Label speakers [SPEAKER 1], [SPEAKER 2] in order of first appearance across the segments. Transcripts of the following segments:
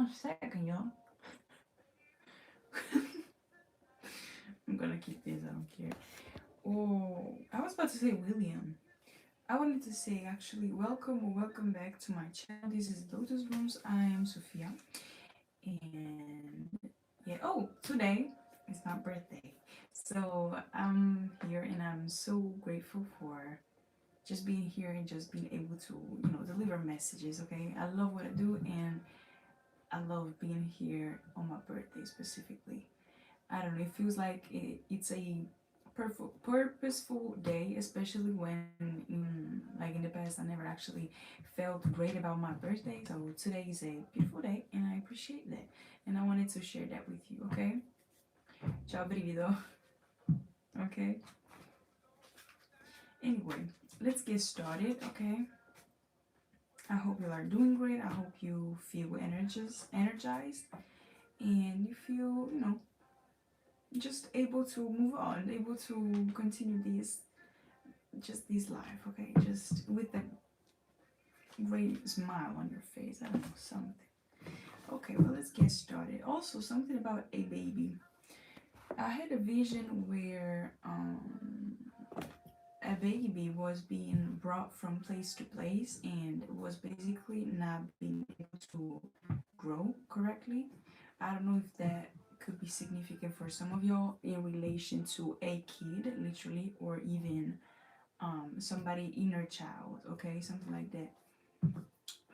[SPEAKER 1] 1 second, y'all. I'm gonna keep this, I don't care. Oh, I was about to say William. I wanted to say actually welcome or welcome back to my channel. This is Lotus Blooms. I am Sophia. And yeah, oh, today is my birthday. So I'm here and I'm so grateful for just being here and just being able to, deliver messages, okay? I love what I do and I love being here on my birthday specifically. I don't know, it feels like it's a purposeful day, especially when like in the past I never actually felt great about my birthday. So today is a beautiful day and I appreciate that. And I wanted to share that with you, okay? Ciao brivido. Okay. Anyway, let's get started, okay? I hope you are doing great. I hope you feel energized and you feel, just able to move on, able to continue this life, okay? Just with a great smile on your face. I don't know, something. Okay, well, let's get started. Also, something about a baby. I had a vision where a baby was being brought from place to place and was basically not being able to grow correctly. I don't know if that could be significant for some of y'all in relation to a kid, literally, or even somebody inner child, okay, something like that.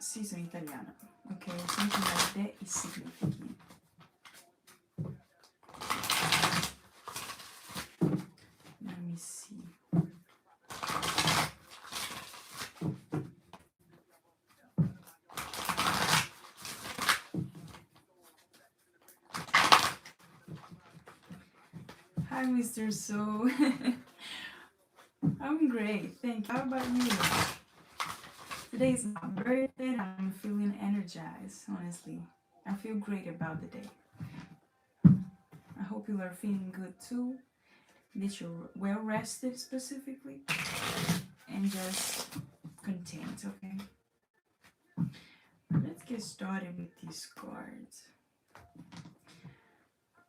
[SPEAKER 1] Sì, sono italiana, okay, something like that is significant. Let me see. Hi, Mr. So. I'm great, thank you. How about you? Today is my birthday and I'm feeling energized, honestly. I feel great about the day. I hope you are feeling good too, that you're well rested specifically, and just content, okay? Let's get started with these cards.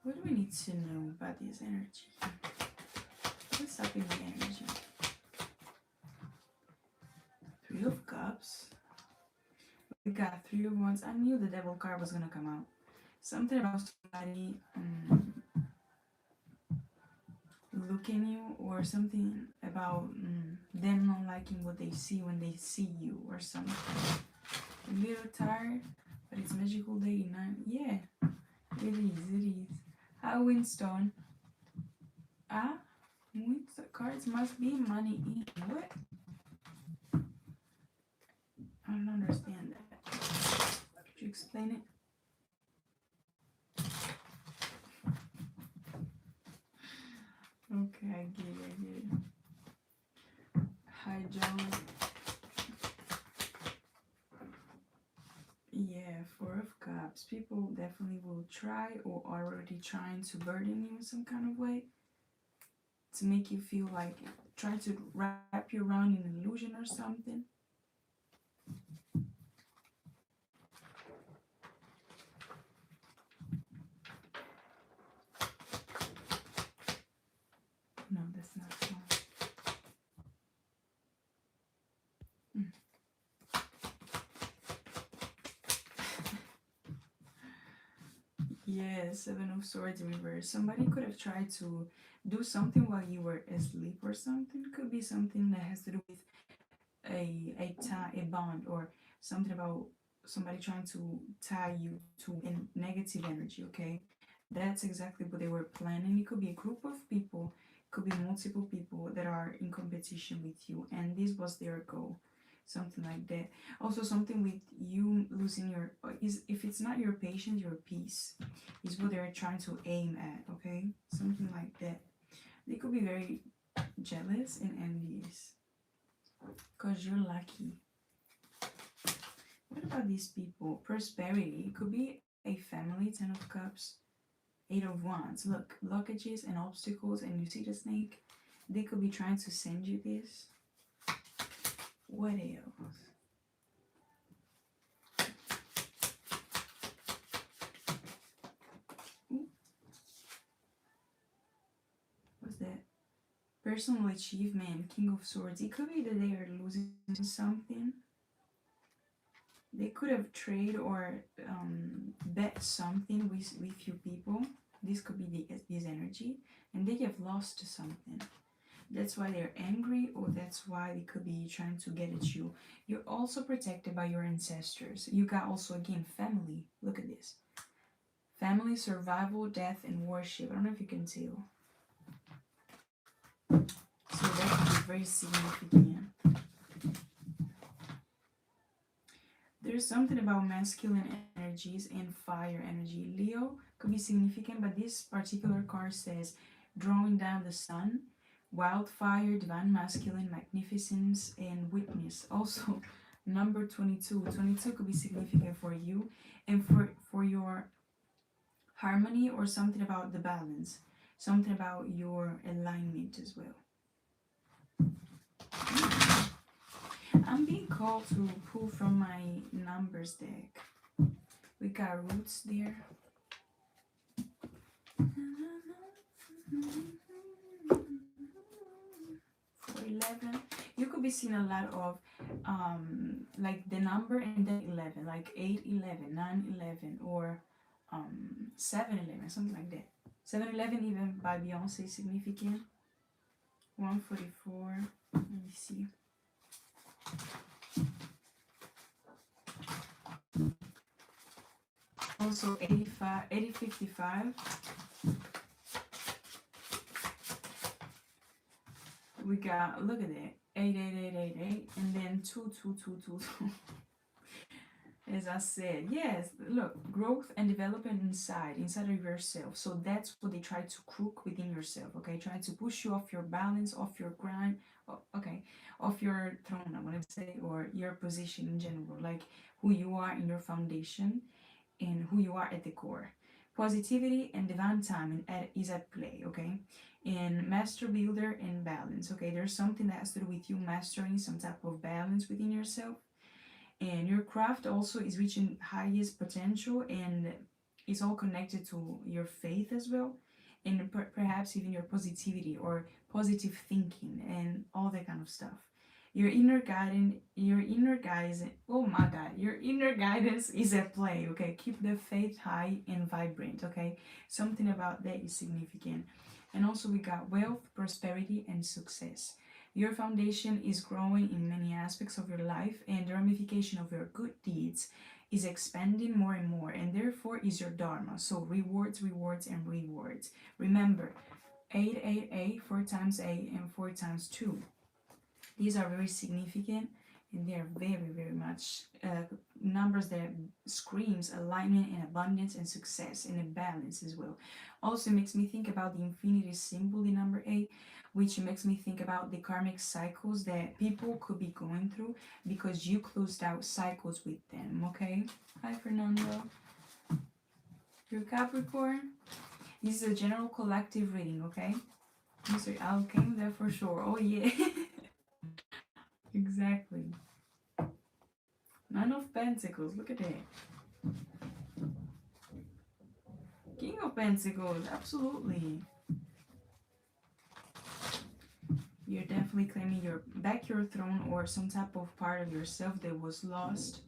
[SPEAKER 1] What do we need to know about this energy? What's up in the energy? 3 of Cups. We got 3 of Wands. I knew the Devil card was gonna come out. Something about somebody looking you, or something about them not liking what they see when they see you, or something. A little tired, but it's magical day night. Yeah, it is. Hi, Winston. Ah, Winston cards must be money in. What? I don't understand that. Could you explain it? Okay, I get it. Hi, John. Yeah, 4 of Cups. People definitely will try or are already trying to burden you in some kind of way to make you feel like, try to wrap you around an illusion or something. No, that's not small. Yeah, 7 of Swords in reverse. Somebody could have tried to do something while you were asleep or something. Could be something that has to do with a bond, or something about somebody trying to tie you to a negative energy, okay? That's exactly what they were planning. It could be a group of people, could be multiple people that are in competition with you, and this was their goal, something like that. Also, something with you losing your, is, if it's not your patience, your peace is what they're trying to aim at, okay? Something like that. They could be very jealous and envious because you're lucky. What about these people? Prosperity. It could be a family. 10 of Cups, 8 of Wands. Look, blockages and obstacles, and you see the snake. They could be trying to send you this. What else? personal achievement, King of Swords. It could be that they are losing something. They could have traded or bet something with few people. This could be this energy, and they have lost something. That's why they're angry, or that's why they could be trying to get at you. You're also protected by your ancestors. You got also again family. Look at this. Family, survival, death, and worship. I don't know if you can tell. So that could be very significant. There's something about masculine energies and fire energy. Leo could be significant, but this particular card says drawing down the sun, wildfire, divine masculine, magnificence, and witness. Also, number 22. 22 could be significant for you and for your harmony, or something about the balance, something about your alignment as well. I'm being called to pull from my numbers deck. We got roots there. For 11, you could be seeing a lot of like the number and then 11, like 8, 11, 9, 11, or 7, 11, something like that. 7, 11 even by Beyonce is significant. 144. Let me see. Also 85, 8055. We got, look at that, 88888, and then 22222. As I said, yes, look, growth and development inside of yourself. So that's what they try to crook within yourself, okay? Trying to push you off your balance, off your grind, okay, off your throne, I want to say, or your position in general, like who you are in your foundation and who you are at the core. Positivity and divine timing is at play, okay? And master builder and balance, okay? There's something that has to do with you mastering some type of balance within yourself. And your craft also is reaching highest potential, and it's all connected to your faith as well, and perhaps even your positivity or positive thinking and all that kind of stuff. Your inner guidance, oh my god, your inner guidance is at play, okay? Keep the faith high and vibrant, okay? Something about that is significant. And also we got wealth, prosperity, and success. Your foundation is growing in many aspects of your life, and the ramification of your good deeds is expanding more and more, and therefore is your dharma. So rewards, rewards, and rewards. Remember, 888, 4 times 8, and 4 times 2. These are very significant, and they are very, very much numbers that screams alignment and abundance and success and a balance as well. Also makes me think about the infinity symbol, the number 8, which makes me think about the karmic cycles that people could be going through because you closed out cycles with them, okay? Hi, Fernando. Your Capricorn. This is a general collective reading, okay? Mr. Al came there for sure. Oh, yeah. Exactly. 9 of Pentacles. Look at that. King of Pentacles. Absolutely. You're definitely claiming your throne or some type of part of yourself that was lost,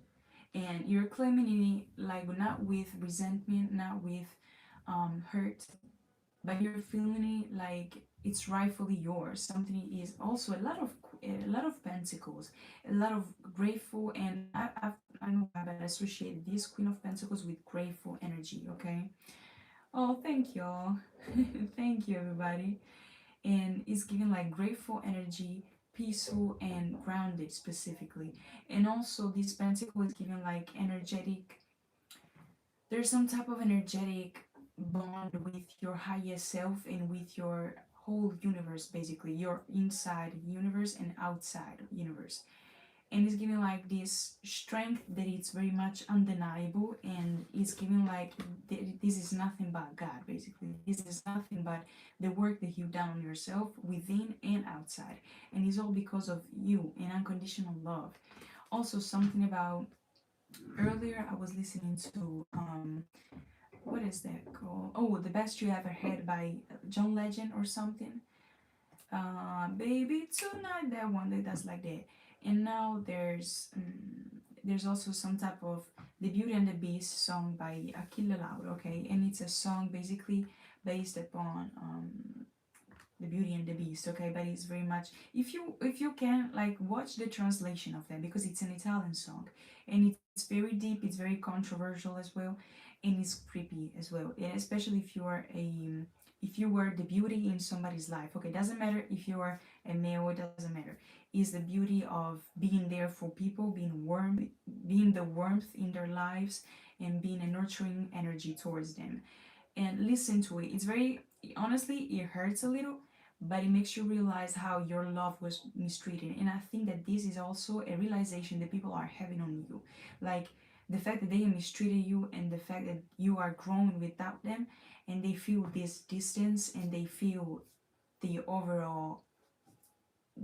[SPEAKER 1] and you're claiming it like not with resentment, not with hurt, but you're feeling it like it's rightfully yours. Something is also a lot of pentacles, a lot of grateful, and I know why, but I associate this Queen of Pentacles with grateful energy. Okay. Oh, thank y'all. Thank you, everybody. And it's giving like grateful energy, peaceful and grounded specifically. And also this pentacle is giving like energetic, there's some type of energetic bond with your highest self and with your whole universe, basically your inside universe and outside universe. And it's giving like this strength that it's very much undeniable, and it's giving like this is nothing but God, basically. This is nothing but the work that you've done on yourself within and outside, and it's all because of you and unconditional love. Also something about, earlier I was listening to what is that called, oh, The Best You Ever Had by John Legend or something. Baby tonight, that one that's like that. And now there's also some type of the Beauty and the Beast song by Achille Lauro, okay, and it's a song basically based upon the Beauty and the Beast, okay, but it's very much, if you can, like, watch the translation of that, because it's an Italian song and it's very deep, it's very controversial as well, and it's creepy as well, and especially if you were the beauty in somebody's life, okay, doesn't matter if you are a male, it doesn't matter, is the beauty of being there for people, being the warmth in their lives, and being a nurturing energy towards them. And listen to it. It's very, honestly, it hurts a little, but it makes you realize how your love was mistreated. And I think that this is also a realization that people are having on you. Like the fact that they mistreated you, and the fact that you are growing without them, and they feel this distance, and they feel the overall,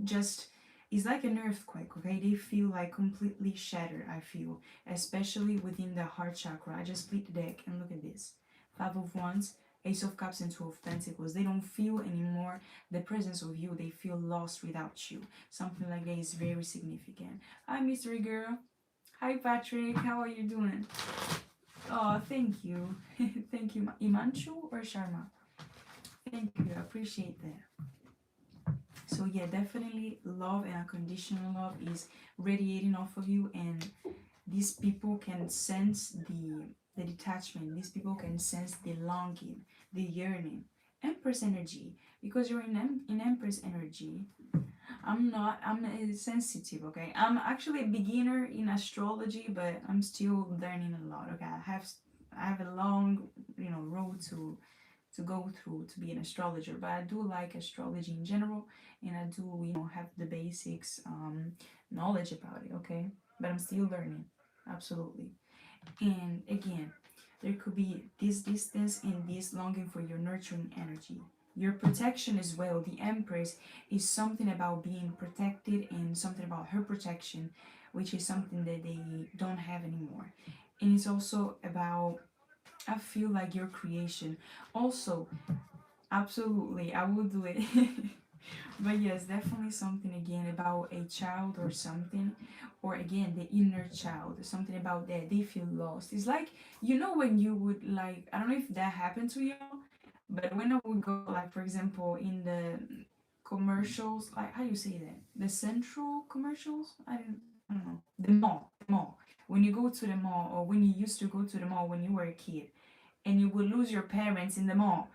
[SPEAKER 1] just, it's like an earthquake, okay? They feel like completely shattered, I feel, especially within the heart chakra. I just split the deck and look at this. Five of Wands, Ace of Cups, and Two of Pentacles. They don't feel anymore the presence of you. They feel lost without you. Something like that is very significant. Hi, Mystery Girl. Hi, Patrick. How are you doing? Oh, thank you. Thank you. Imanchu or Sharma? Thank you. I appreciate that. So yeah, definitely love and unconditional love is radiating off of you, and these people can sense the detachment. These people can sense the longing, the yearning. Empress energy, because you're in Empress energy. I'm not. I'm sensitive. Okay, I'm actually a beginner in astrology, but I'm still learning a lot. Okay, I have a long, road to go through to be an astrologer, but I do like astrology in general, and I do, have the basics knowledge about it, okay, but I'm still learning, absolutely. And again, there could be this distance and this longing for your nurturing energy, your protection as well. The Empress is something about being protected, and something about her protection, which is something that they don't have anymore. And it's also about, I feel like, your creation. Also, absolutely, I will do it. But yes, definitely something again about a child or something, or again the inner child, something about that. They feel lost. It's like, when you would, like, I don't know if that happened to y'all, but when I would go, like, for example, in the commercials, like, how do you say that? The central commercials? I don't know. The mall. When you go to the mall, or when you used to go to the mall when you were a kid, and you will lose your parents in the mall.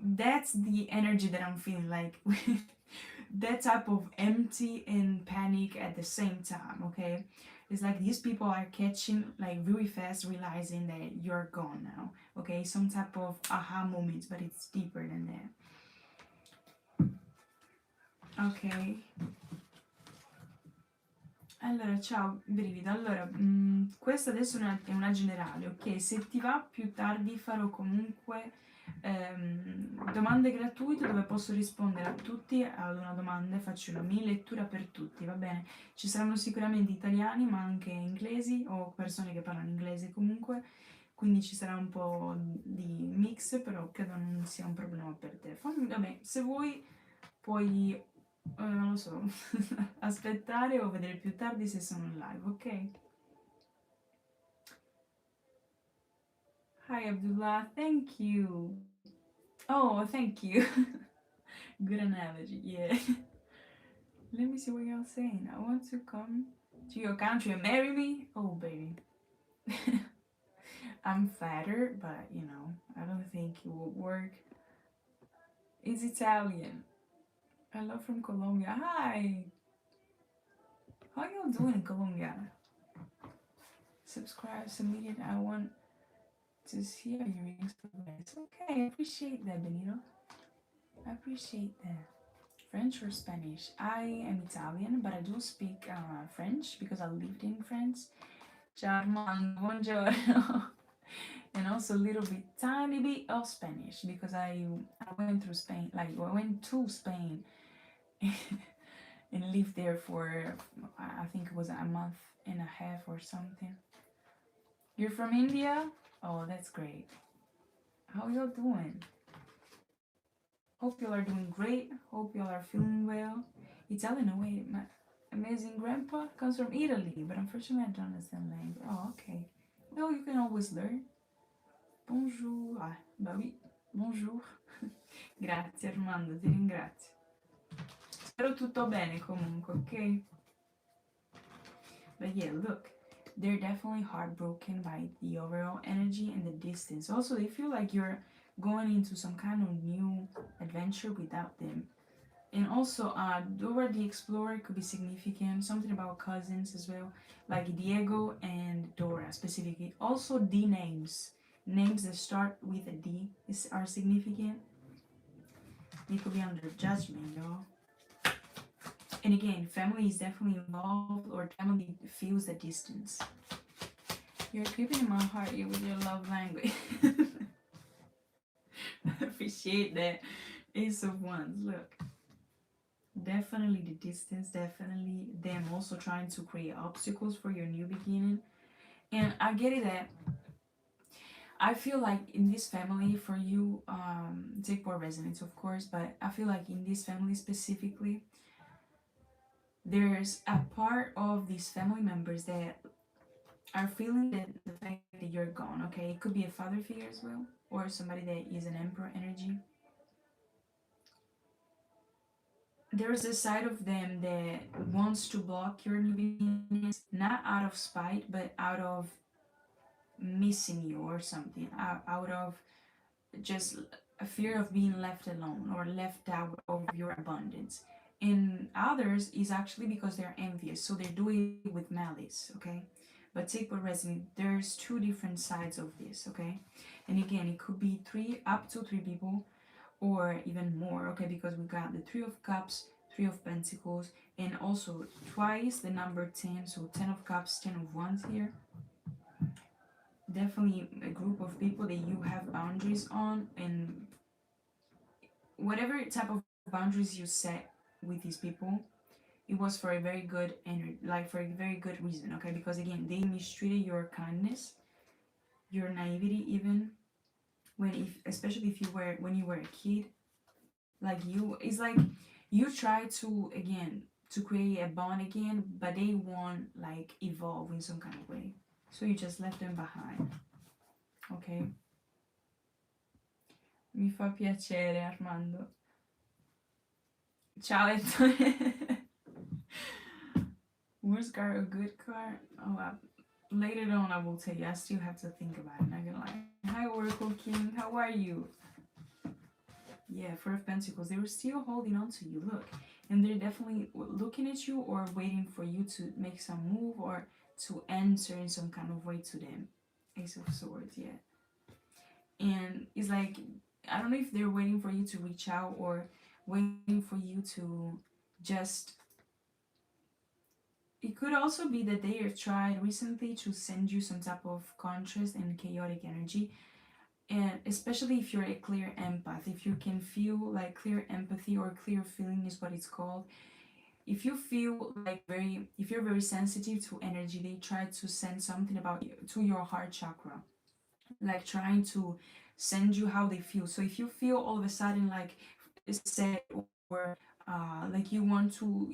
[SPEAKER 1] That's the energy that I'm feeling, like that type of empty and panic at the same time, okay? It's like these people are catching, like, really fast, realizing that you're gone now, okay? Some type of aha moment, but it's deeper than that. Ok. Allora, ciao Brivido. Allora, questa adesso è una generale, ok? Se ti va, più tardi farò comunque domande gratuite dove posso rispondere a tutti ad una domanda, e faccio una mini lettura per tutti, va bene? Ci saranno sicuramente italiani, ma anche inglesi, o persone che parlano inglese comunque, quindi ci sarà un po' di mix, però credo non sia un problema per te. Vabbè, se vuoi puoi, non lo so, aspettare o vedere più tardi se sono in live, ok? Hi Abdullah, thank you. Oh, thank you. Good analogy, yeah. Let me see what y'all saying. I want to come to your country and marry me. Oh, baby. I'm flattered, but I don't think it will work. It's Italian. I love from Colombia. Hi. How y'all doing in Colombia? Subscribe, submit. I want to see how your readings progress. Okay, I appreciate that, Benito. I appreciate that. French or Spanish? I am Italian, but I do speak French because I lived in France. Ciao Armando, buongiorno. And also a little bit, tiny bit of Spanish because I went through Spain, like I went to Spain and lived there for, I think it was a month and a half or something. You're from India? Oh, that's great. How y'all doing? Hope you all are doing great. Hope you all are feeling well. Italian, oh wait, my amazing grandpa comes from Italy, but unfortunately I don't understand language. Oh, okay. No, you can always learn. Bonjour. Ah, bah oui. Bonjour. Grazie Armando, ti ringrazio. Spero tutto bene comunque, ok? But yeah, look, they're definitely heartbroken by the overall energy and the distance. Also, they feel like you're going into some kind of new adventure without them. And also, Dora the Explorer could be significant. Something about cousins as well, like Diego and Dora specifically. Also, D names. Names that start with a D are significant. They could be under judgment, y'all. And again, family is definitely involved, or family feels the distance. You're creeping in my heart here with your love language. I appreciate that. Ace of Wands, look. Definitely the distance, definitely them also trying to create obstacles for your new beginning. And I get it that I feel like in this family for you, take more resonance of course, but I feel like in this family specifically, there's a part of these family members that are feeling that the fact that you're gone, okay? It could be a father figure as well, or somebody that is an emperor energy. There's a side of them that wants to block your new beginnings, not out of spite, but out of missing you or something, out of just a fear of being left alone or left out of your abundance. And others is actually because they're envious, so they're doing it with malice, okay? But take what resonates. There's two different sides of this, okay? And again, it could be up to three people, or even more, okay? Because we got the Three of Cups, Three of Pentacles, and also twice the number 10, so 10 of Cups, 10 of Wands here. Definitely a group of people that you have boundaries on, and whatever type of boundaries you set with these people, it was for a very good energy, like for a very good reason, okay? Because again, they mistreated your kindness, your naivety, even when, if especially if you were when you were a kid, like you, it's like you try to again to create a bond again, but they won't like evolve in some kind of way, so you just left them behind, okay? Mi fa piacere, Armando. Ciao, Antonio. Worst card or good card? Oh, later on I will tell you. I still have to think about it. Not gonna lie. Hi, Oracle King. How are you? Yeah, Four of Pentacles. They were still holding on to you. Look, and they're definitely looking at you or waiting for you to make some move or to answer in some kind of way to them. Ace of Swords. Yeah, and it's like I don't know if they're waiting for you to reach out or waiting for you to just. It could also be that they have tried recently to send you some type of contrast and chaotic energy, and especially if you're a clear empath, if you can feel like clear empathy or clear feeling is what it's called. If you feel like if you're very sensitive to energy, they try to send something about you to your heart chakra, like trying to send you how they feel. So if you feel all of a sudden like sad or like you want to,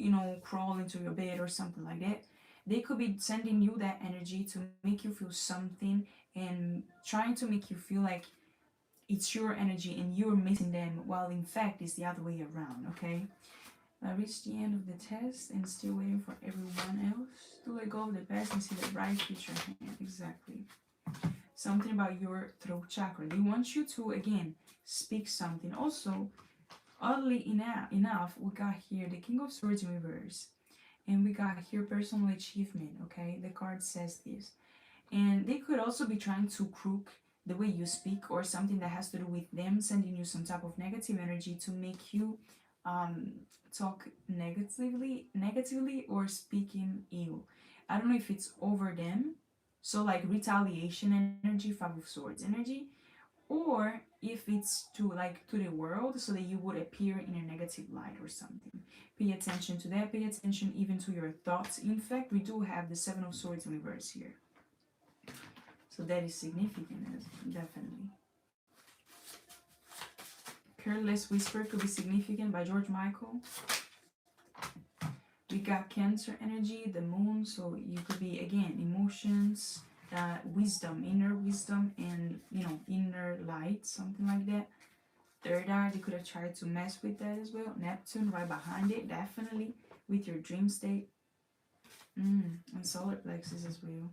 [SPEAKER 1] crawl into your bed or something like that, they could be sending you that energy to make you feel something and trying to make you feel like it's your energy and you're missing them, while in fact it's the other way around, okay? I reached the end of the test and still waiting for everyone else to let go of the past and see the bright future ahead. Exactly. Something about your throat chakra. They want you to, again, speak something. Also, oddly enough, we got here the King of Swords in reverse. And we got here personal achievement, okay? The card says this. And they could also be trying to crook the way you speak or something that has to do with them sending you some type of negative energy to make you talk negatively or speaking ill. I don't know if it's over them, so like retaliation energy, Five of Swords energy, or if it's to the world so that you would appear in a negative light or something. Pay attention to that. Pay attention even to your thoughts. In fact, we do have the Seven of Swords in reverse here, so that is significant, definitely. Careless Whisper could be significant by George Michael. We got Cancer energy, the moon, so you could be, again, emotions, wisdom, inner wisdom, and, inner light, something like that. Third eye, they could have tried to mess with that as well. Neptune right behind it, definitely, with your dream state. And solar plexus as well.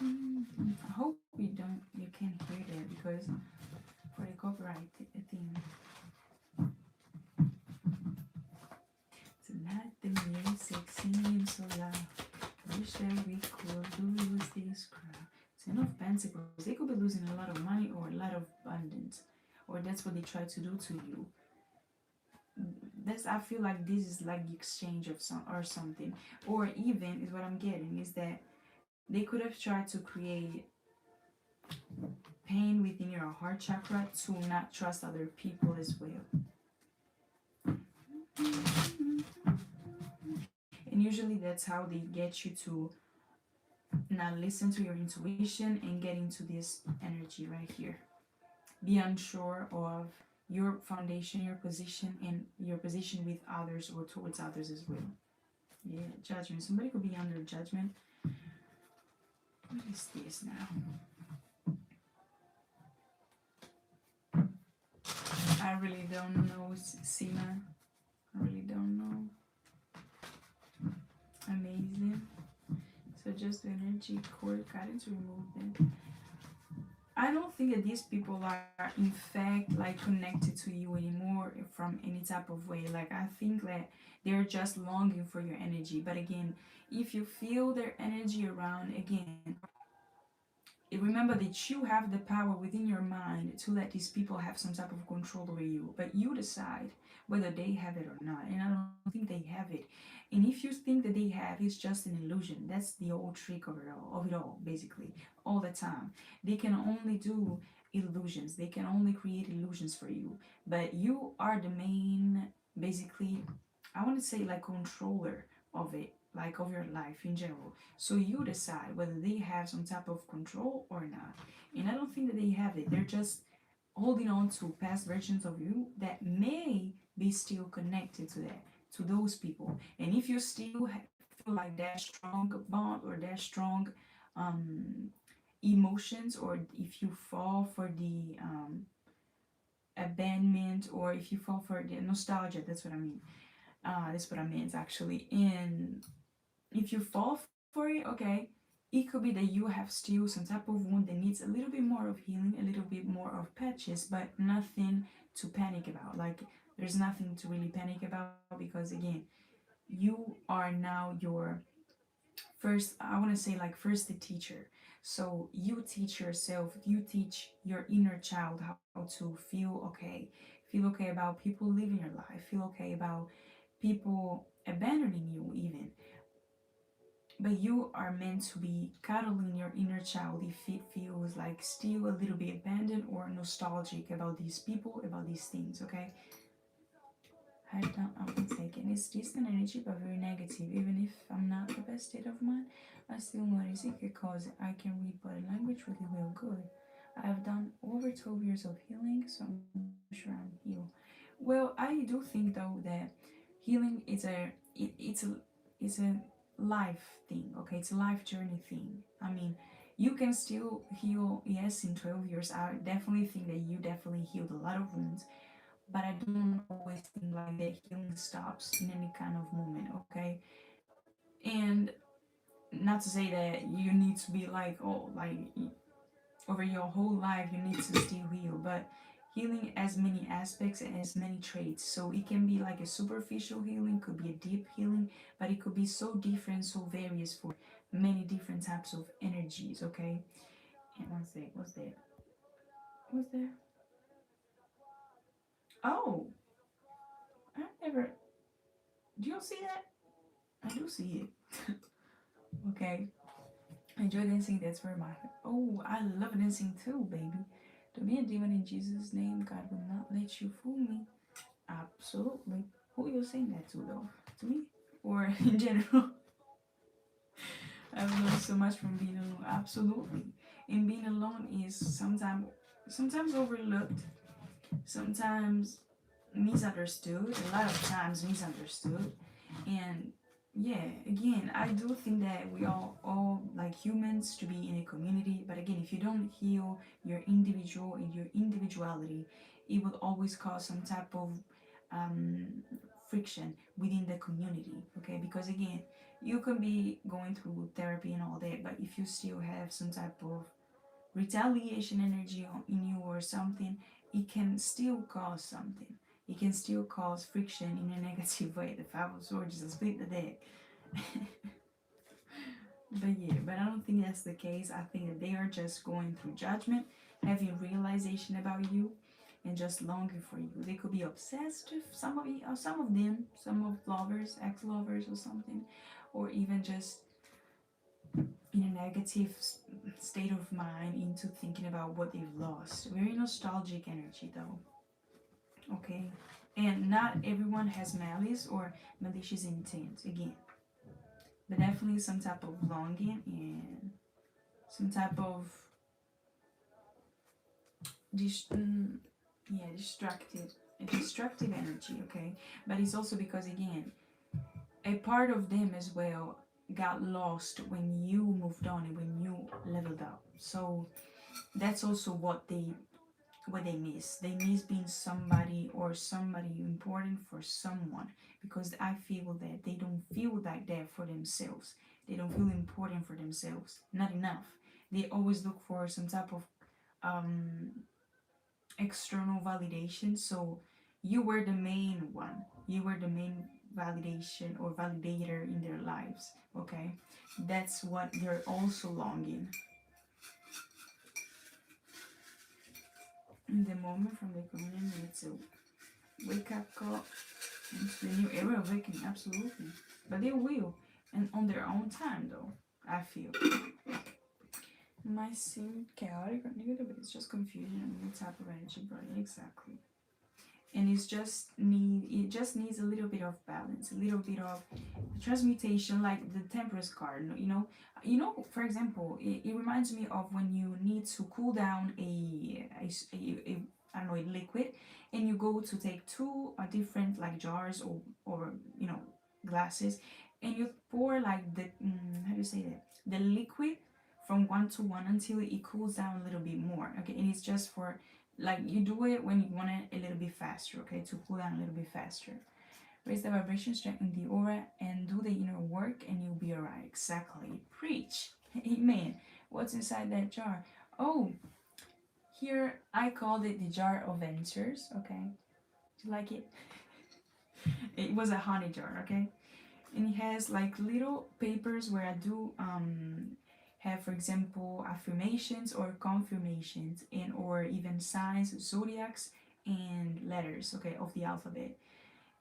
[SPEAKER 1] I hope you can't hear that because for the copyright thing. Tonight the music seems so loud. Wish that we could lose this crowd. Ten of Pentacles. They could be losing a lot of money or a lot of abundance, or that's what they try to do to you. I feel like this is like the exchange of something, or even is what I'm getting is that they could have tried to create pain within your heart chakra to not trust other people as well. And usually that's how they get you to not listen to your intuition and get into this energy right here. Be unsure of your foundation, your position, and your position with others or towards others as well. Yeah, judgment. Somebody could be under judgment. What is this now? I really don't know, Sima. I really don't know. Amazing. So just the energy cord guidance, remove them. I don't think that these people are in fact like connected to you anymore from any type of way. Like I think that they're just longing for your energy. But again, if you feel their energy around, again, remember that you have the power within your mind to let these people have some type of control over you, but you decide whether they have it or not. And I don't think they have it. And if you think that they have, it's just an illusion. That's the old trick of it all, basically, all the time. They can only do illusions. They can only create illusions for you. But you are the main, basically, I want to say like controller of it, like of your life in general. So you decide whether they have some type of control or not. And I don't think that they have it. They're just holding on to past versions of you that may be still connected to those people. And if you still feel like that strong bond or that strong emotions, or if you fall for the abandonment, or if you fall for the nostalgia, that's what I mean. That's what I meant actually. And if you fall for it, okay, it could be that you have still some type of wound that needs a little bit more of healing, a little bit more of patches, but nothing to panic about. Like there's nothing to really panic about, because again, you are now your first, I want to say like first the teacher. So you teach yourself, you teach your inner child how to feel okay about people living your life, feel okay about people abandoning you even. But you are meant to be cuddling your inner child if it feels like still a little bit abandoned or nostalgic about these people, about these things, okay? I will take it. It's distant energy but very negative. Even if I'm not the best state of mind, I still notice it because I can read body language really well. Good. I've done over 12 years of healing, so I'm sure I'm healed. Well, I do think though that healing is it's a life thing, okay? It's a life journey thing. I mean, you can still heal, yes, in 12 years. I definitely think that you definitely healed a lot of wounds, but I don't always think like that healing stops in any kind of moment, okay? And not to say that you need to be like, oh, like over your whole life you need to still heal, but healing has many aspects and has many traits. So it can be like a superficial healing, could be a deep healing, but it could be so different, so various for many different types of energies, okay? And one sec, what's that? What's that? Oh, I never. Do you see that? I do see it. Okay. Enjoy dancing, that's where my. Oh, I love dancing too, baby. To be a demon in Jesus' name, God will not let you fool me. Absolutely. Who you saying that to though? To me? Or in general? I've learned so much from being alone. Absolutely. And being alone is sometimes sometimes overlooked, sometimes misunderstood, a lot of times misunderstood. And yeah, again, I do think that we all like humans to be in a community, but again, if you don't heal your individual and your individuality, it will always cause some type of um, friction within the community. Okay, because again, you can be going through therapy and all that, but if you still have some type of retaliation energy in you or something, it can still cause something. It can still cause friction in a negative way. The Five of Swords just split the deck. But yeah, but I don't think that's the case. I think that they are just going through judgment, having realization about you, and just longing for you. They could be obsessed with some of you, or some of them, some of lovers, ex-lovers, or something, or even just in a negative state of mind into thinking about what they've lost. Very nostalgic energy, though. Okay, and not everyone has malice or malicious intent. Again, but definitely some type of longing and some type of dis- mm, yeah, destructive energy. Okay, but it's also because again, a part of them as well got lost when you moved on and when you leveled up. So that's also what they miss. They miss being somebody or somebody important for someone, because I feel that they don't feel like that for themselves. They don't feel important for themselves. Not enough. They always look for some type of um, external validation. So you were the main one. You were the main validation or validator in their lives. Okay, that's what you're also longing. In the moment from the communion, it's a wake up call. It's the new era of awakening, absolutely. But they will, and on their own time, though, I feel. Might seem chaotic or negative, but it's just confusion and new type of energy, but exactly. And it just needs a little bit of balance, a little bit of transmutation, like the Temperance card. For example, it reminds me of when you need to cool down a I don't know, a liquid, and you go to take two different like jars or glasses, and you pour like the how do you say that, the liquid from one to one until it cools down a little bit more. Okay, and it's just for like you do it when you want it a little bit faster. Okay, to cool down a little bit faster. Raise the vibration, strengthen the aura, and do the inner work, and you'll be alright. Exactly. Preach. Amen. What's inside that jar? Oh, here I called it the jar of answers. Okay. Do you like it? It was a honey jar. Okay. And it has like little papers where I do have, for example, affirmations or confirmations, and or even signs, zodiacs, and letters. Okay, of the alphabet.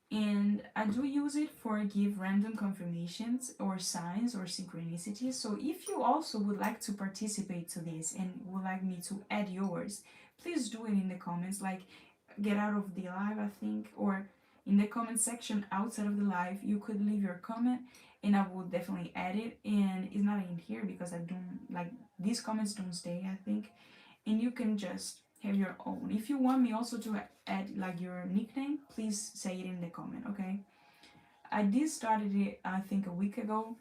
[SPEAKER 1] And I do use it for give random confirmations or signs or synchronicities. So if you also would like to participate to this and would like me to add yours, please do it in the comments. Like get out of the live, I think, or in the comment section outside of the live, you could leave your comment and I will definitely add it. And it's not in here because I don't like these comments don't stay, I think. And you can just have your own. If you want me also to add like your nickname, please say it in the comment, okay? I did started it I think a week ago,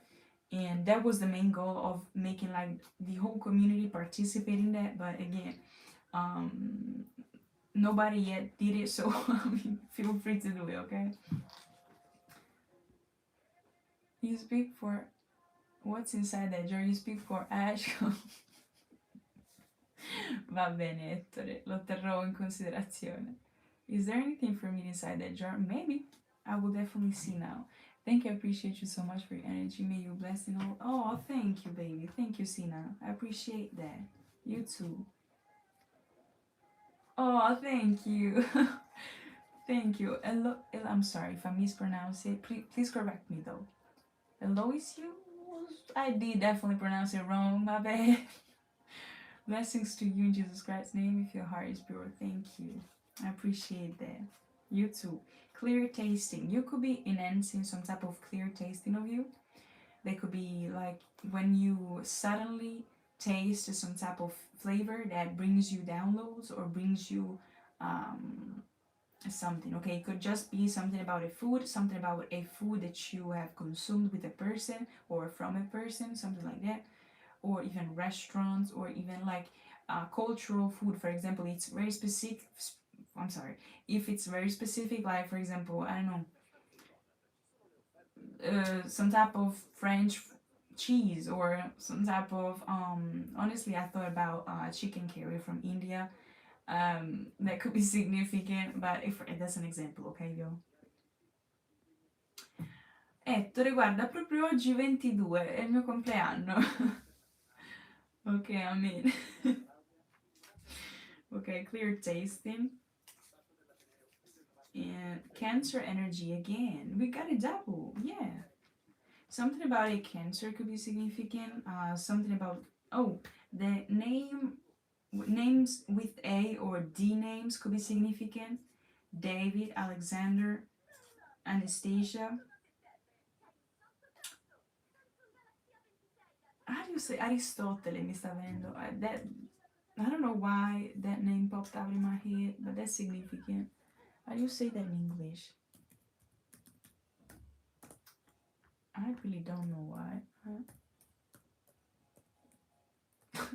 [SPEAKER 1] and that was the main goal of making like the whole community participate in that. But again, um, nobody yet did it, so feel free to do it, okay? You speak for what's inside that jar. You speak for Ash. Va bene, Ettore, lo terrò in considerazione. Is there anything for me inside that jar? Maybe. I will definitely see now. Thank you. I appreciate you so much for your energy. May you bless and all. Oh, thank you, baby. Thank you, Sina. I appreciate that. You too. Oh, thank you. Thank you. I'm sorry if I mispronounce it. Please correct me though. Eloisius? I did definitely pronounce it wrong. My bad. Blessings to you in Jesus Christ's name. If your heart is pure, thank you. I appreciate that. You too. Clear tasting. You could be enhancing some type of clear tasting of you. They could be like when you suddenly taste some type of flavor that brings you downloads or brings you something. Okay, it could just be something about a food, something about a food that you have consumed with a person or from a person, something like that, or even restaurants, or even like cultural food. For example, it's very specific. I'm sorry, if it's very specific, like for example, I don't know, some type of French cheese, or some type of honestly, I thought about chicken curry from India. That could be significant, but if that's an example, okay, yo. Ettore, guarda, proprio oggi 22 è il mio compleanno. Ok, I mean. Okay, clear tasting. And Cancer energy again. We got a double, yeah. Something about a Cancer could be significant. Something about, oh, the names with A or D names could be significant. David, Alexander, Anastasia. How do you say Aristotele? Mi sta venendo. That, I don't know why that name popped out in my head, but that's significant. How do you say that in English? I really don't know why. What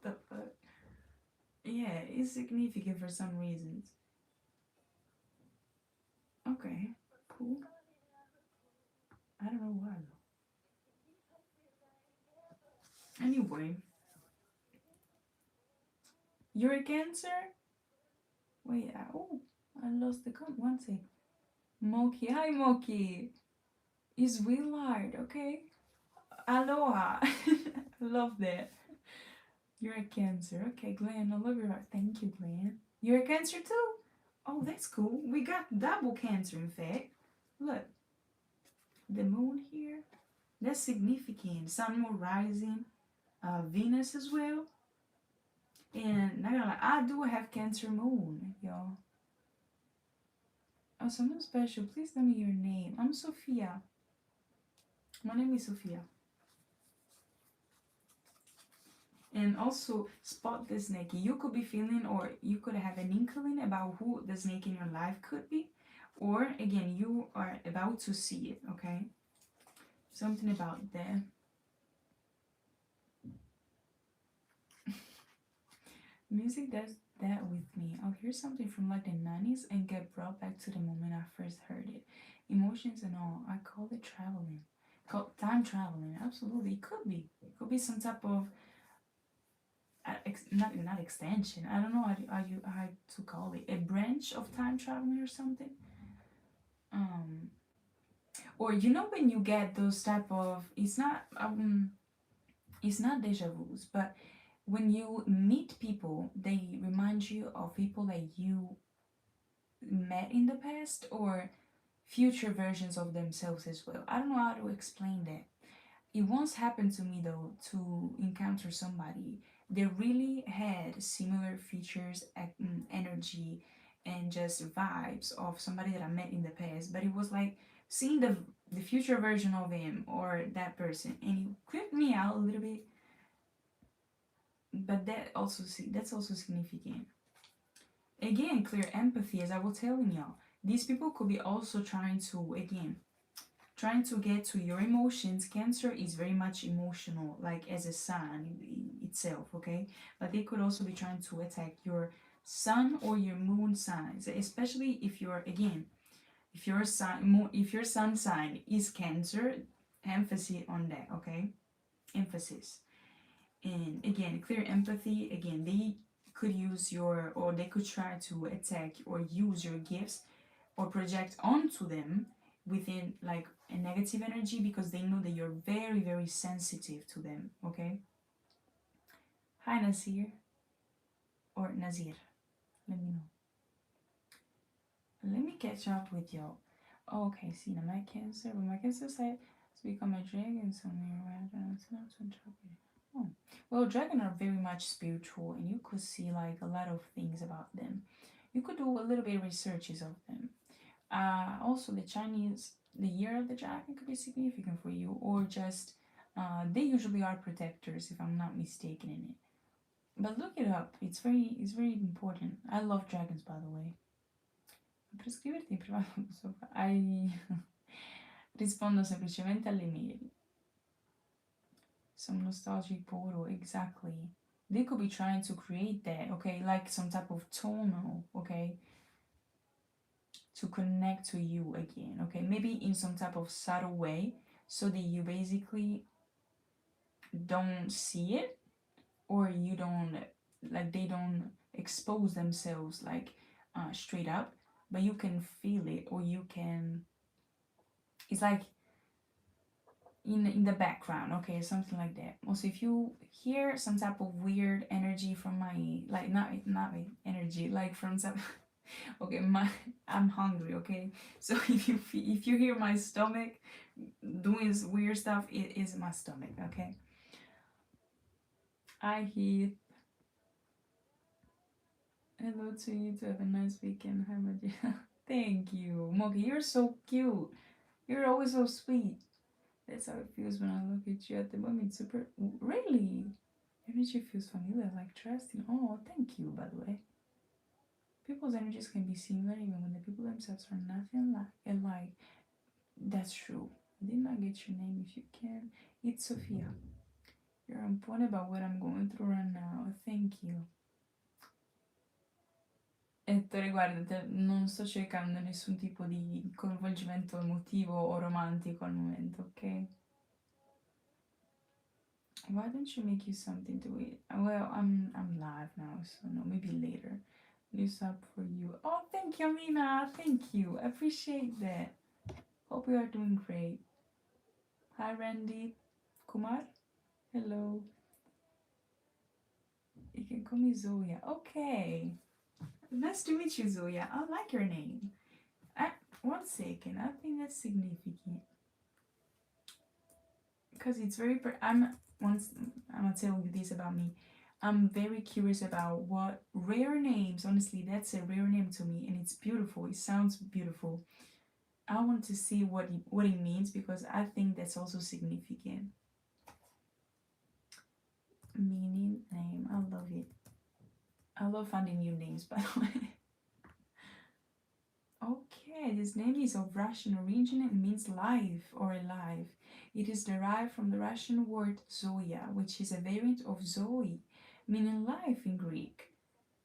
[SPEAKER 1] the fuck? Yeah, it's significant for some reasons. Okay, cool. I don't know why though. Anyway, you're a Cancer? Wait, oh, I lost the comment. One sec. Moki, hi Moki. It's Willard, okay? Aloha. I love that. You're a Cancer. Okay, Glenn, I love your heart. Thank you, Glenn. You're a Cancer too? Oh, that's cool. We got double Cancer, in fact. Look, the moon here. That's significant. Sun, moon, rising. Venus as well. And not gonna lie, I do have Cancer moon, y'all. Oh, someone special. Please tell me your name. I'm Sophia. My name is Sophia. And also spot the snake. You could be feeling, or you could have an inkling about who the snake in your life could be, or again, you are about to see it. Okay, something about that. Music does that with me. I'll hear something from like the 90s and get brought back to the moment I first heard it. Emotions and all. I call it traveling. Call time traveling. Absolutely, it could be. It could be some type of not extension. I don't know how to call it. A branch of time traveling or something. Or you know when you get those type of, it's not deja vu's, but when you meet people, they remind you of people that you met in the past, or future versions of themselves as well. I don't know how to explain that. It once happened to me though, to encounter somebody that really had similar features, energy, and just vibes of somebody that I met in the past. But it was like seeing the future version of him or that person, and it creeped me out a little bit. But that's also significant. Again, clear empathy, as I was telling y'all. These people could be also trying to get to your emotions. Cancer is very much emotional, like as a sign itself, okay? But they could also be trying to attack your sun or your moon signs, especially if you're, again, if your sun sign is Cancer, emphasis on that, okay? Emphasis. And again, clear empathy. Again, they could use or they could try to attack or use your gifts or project onto them within like a negative energy, because they know that you're very, very sensitive to them, okay? Hi Nasir, or Nazir, let me know. Let me catch up with y'all. Oh, okay, see, now my Cancer, but my Cancer side has become a dragon somewhere around. Oh. Well, dragons are very much spiritual, and you could see like a lot of things about them. You could do a little bit of researches of them. Also, the year of the dragon could be significant for you, or just They usually are protectors, if I'm not mistaken in it. But look it up. It's very important. I love dragons, by the way. Per scriverti in privato sopra. Rispondo semplicemente alle mail. Some nostalgic photo, exactly. They could be trying to create that, okay, like some type of tonal, okay, to connect to you again, okay, maybe in some type of subtle way, so that you basically don't see it, or you don't, like, they don't expose themselves like straight up, but you can feel it, or you can, it's like in the background, okay, something like that. Also, if you hear some type of weird energy from my, like, not energy, like from some okay, I'm hungry, okay, so if you hear my stomach doing weird stuff, it is my stomach, okay. I hear. Hello to you, to have a nice weekend. Hi, Maria. Thank you, Moki. You're so cute. You're always so sweet. That's how it feels when I look at you at the moment. Super. Really? Energy feels familiar, like trusting. Oh, thank you, by the way. People's energies can be similar even when the people themselves are nothing alike. That's true. I did not get your name. If you can, it's Sophia. You're on point about what I'm going through right now. Thank you. Ettore, guarda, non sto cercando nessun tipo di coinvolgimento emotivo o romantico al momento, ok? Why don't you make you something to eat? Well, I'm live now, so no, maybe later. New sub for you. Oh, thank you, Mina. Thank you. I appreciate that. Hope you are doing great. Hi, Randy. Kumar. Hello. You can call me Zoya. Okay. Nice to meet you, Zoya. I like your name. 1 second. I think that's significant. Because it's very. I'm gonna tell you this about me. I'm very curious about what rare names. Honestly, that's a rare name to me, and it's beautiful. It sounds beautiful. I want to see what it means, because I think that's also significant. Meaning, name. I love it. I love finding new names, by the way. Okay, this name is of Russian origin and means life or alive. It is derived from the Russian word Zoya, which is a variant of Zoe, meaning life in Greek.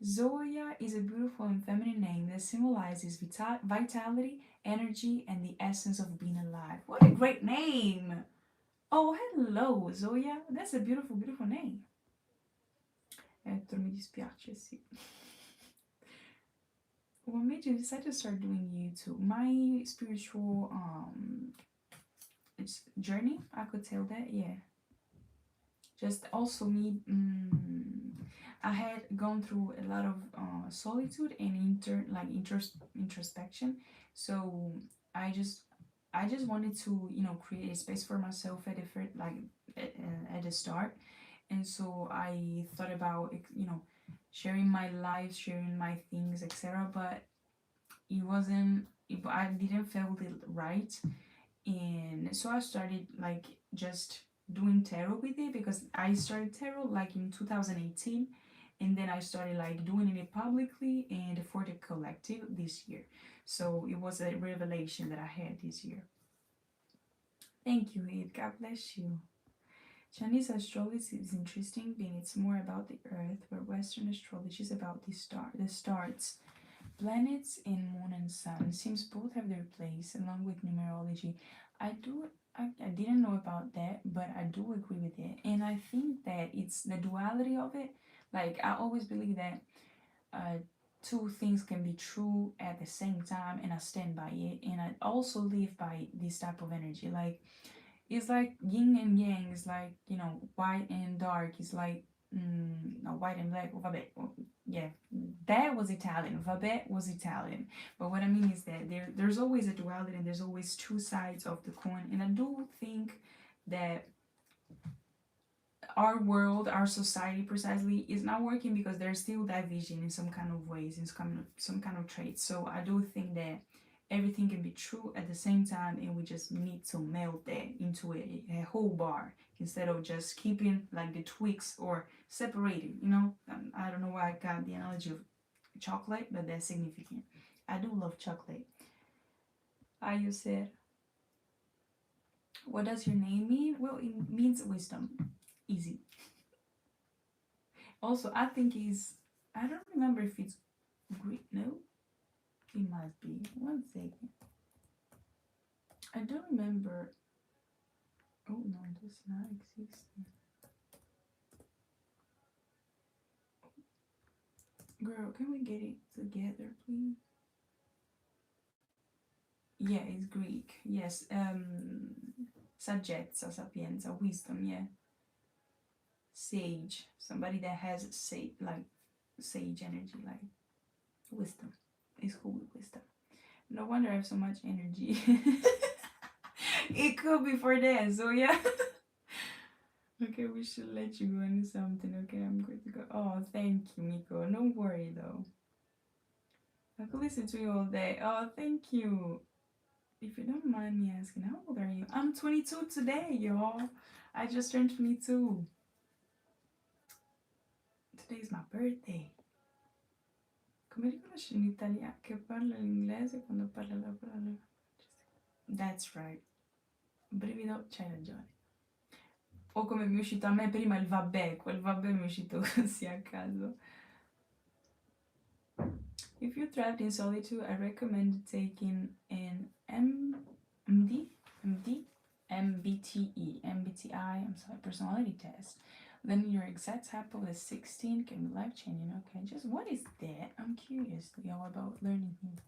[SPEAKER 1] Zoya is a beautiful and feminine name that symbolizes vitality, energy, and the essence of being alive. What a great name! Oh, hello, Zoya. That's a beautiful, beautiful name. Mi dispiace, sì. What made you decide to start doing YouTube? My spiritual journey, I could tell that, yeah. Just also me, I had gone through a lot of solitude and introspection. So I just wanted to, create a space for myself at the first, like at the start. And so I thought about, sharing my life, sharing my things, etc. But I didn't feel it right. And so I started, like, just doing tarot with it, because I started tarot like in 2018, and then I started like doing it publicly and for the collective this year. So it was a revelation that I had this year. Thank you, Ed. God bless you. Chinese astrology is interesting, being it's more about the earth, where Western astrology is about the stars, planets, and moon and sun. Seems both have their place, along with numerology. I didn't know about that, but I do agree with it. And I think that it's the duality of it. Like, I always believe that two things can be true at the same time, and I stand by it. And I also live by this type of energy. Like, it's like yin and yang. It's like, white and dark. It's like, no, white and black. Vabbè, yeah, that was Italian. Vabbè was Italian. But what I mean is that there's always a duality, and there's always two sides of the coin. And I do think that our world, our society precisely, is not working, because there's still division in some kind of ways, in some kind of traits. So I do think that everything can be true at the same time, and we just need to melt that into a whole bar, instead of just keeping like the tweaks or separating, you know. I don't know why I got the analogy of chocolate, but that's significant. I do love chocolate. You said, what does your name mean? Well, it means wisdom. Easy. Also, I think I don't remember if it's Greek. No, it must be. One second. I don't remember. Oh no, it does not exist. Girl, can we get it together, please? Yeah, it's Greek. Yes. Saggezza, sapienza, wisdom. Yeah. Sage. Somebody that has sage energy, like wisdom. It's cool with wisdom. No wonder I have so much energy. It could be for that. So yeah. Okay, we should let you go into something. Okay, I'm going to go. Oh, thank you, Miko. Don't worry though. I could listen to you all day. Oh, thank you. If you don't mind me asking, how old are you? I'm 22 today, y'all. I just turned 22. Today's my birthday. Come riconosci un italiano che parla l'inglese quando parla la parola? That's right. Brivido, c'hai ragione. O come mi è uscito a me prima il vabbè, quel vabbè mi è uscito così a caso. If you thrived in solitude, I recommend taking an MBTI, I'm sorry, personality test. Then your exact type of the 16 can be life-changing. Okay, just what is that? I'm curious, y'all, about learning new things.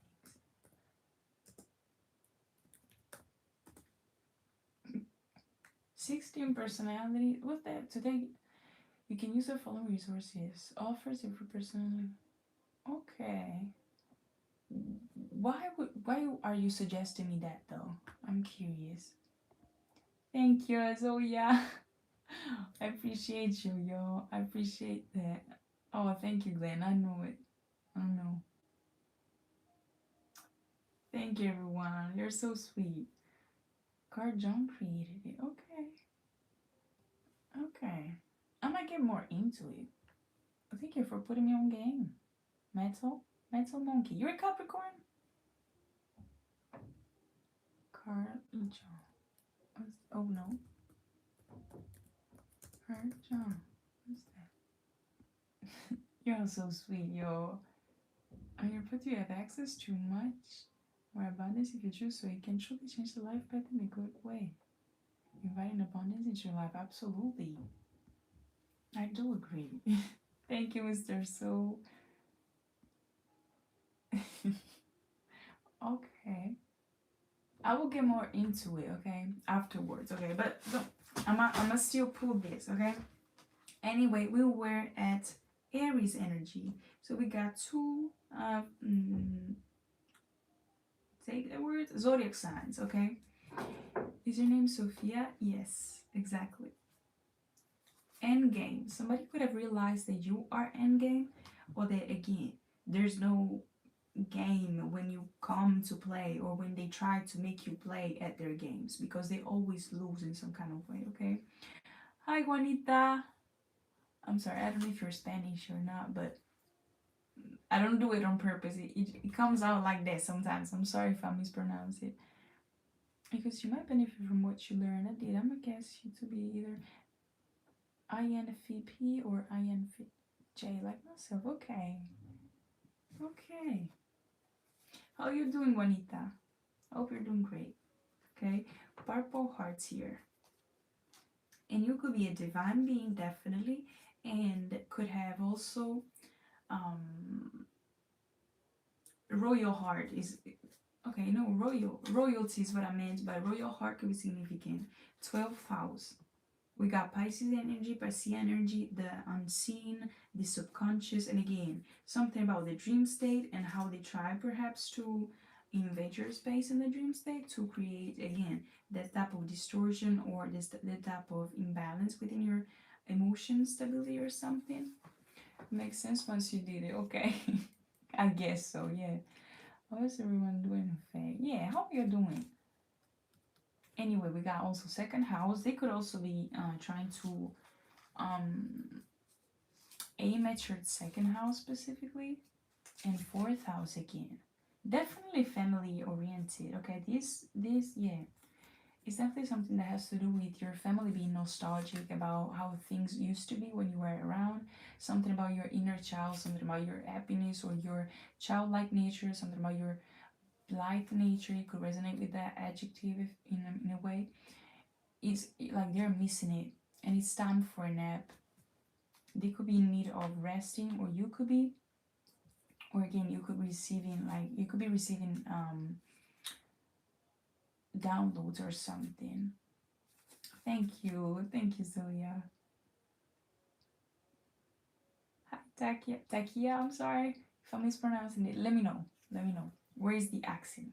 [SPEAKER 1] 16 personality. What's that? Today, you can use the following resources. Offers every personality. Okay. Why are you suggesting me that though? I'm curious. Thank you, Zoya. I appreciate you, yo. I appreciate that. Oh, thank you, Glenn. I know it. I know. Thank you, everyone. You're so sweet. Card John created it. Okay. Okay. I might get more into it. Thank you for putting me on game. Metal Monkey. You're a Capricorn? Card John. Oh no. Card John. What's that? You're so sweet, yo. On your put you have access to much more abundance if you choose, so you can truly change the life path in a good way. Inviting abundance into your life, absolutely. I do agree. Thank you, Mr. So. Okay. I will get more into it, okay, afterwards, okay, but I'ma still pull this, okay. Anyway, we were at Aries energy, so we got two take the words zodiac signs, okay. Is your name Sophia? Yes, exactly. Endgame. Somebody could have realized that you are endgame, or that again, there's no game when you come to play, or when they try to make you play at their games, because they always lose in some kind of way, okay. Hi, Juanita. I'm sorry, I don't know if you're Spanish or not, but I don't do it on purpose. It comes out like that sometimes. I'm sorry if I mispronounce it, because you might benefit from what you learn. I'm gonna guess you to be either INFP or INFJ, like myself. Okay. How you doing, Juanita? Hope you're doing great. Okay, purple hearts here. And you could be a divine being, definitely, and could have also royal heart is okay. No, royalty is what I meant by royal heart. Could be significant. 12th house. We got Pisces energy, Piscean energy, the unseen, the subconscious, and again, something about the dream state and how they try perhaps to invade your space in the dream state to create, again, that type of distortion or that type of imbalance within your emotion stability or something. Makes sense once you did it, okay. I guess so, yeah. How is everyone doing, Faye? Yeah, how are you doing? Anyway, we got also second house. They could also be trying to aim at your second house specifically, and fourth house again. Definitely family oriented. Okay, this yeah, it's definitely something that has to do with your family being nostalgic about how things used to be when you were around. Something about your inner child, something about your happiness or your childlike nature, something about your blithe nature. You could resonate with that adjective in a way. It's like they're missing it and it's time for a nap. They could be in need of resting, or you could be, or again, you could be receiving downloads or something. Thank you, Zoya. Hi, Takia. I'm sorry if I'm mispronouncing it. Let me know. Where is the accent?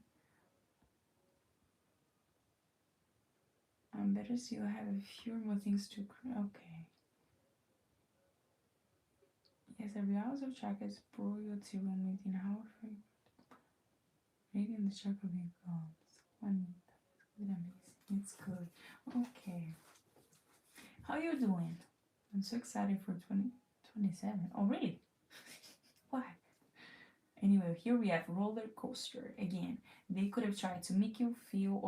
[SPEAKER 1] Better still, I have a few more things to. Okay. Yes, every house of chakra is royalty room within how radiant the chakra becomes. One amazing. It's good. Okay. How you doing? I'm so excited for 2027. Oh, really? Why? Anyway, here we have roller coaster again. They could have tried to make you feel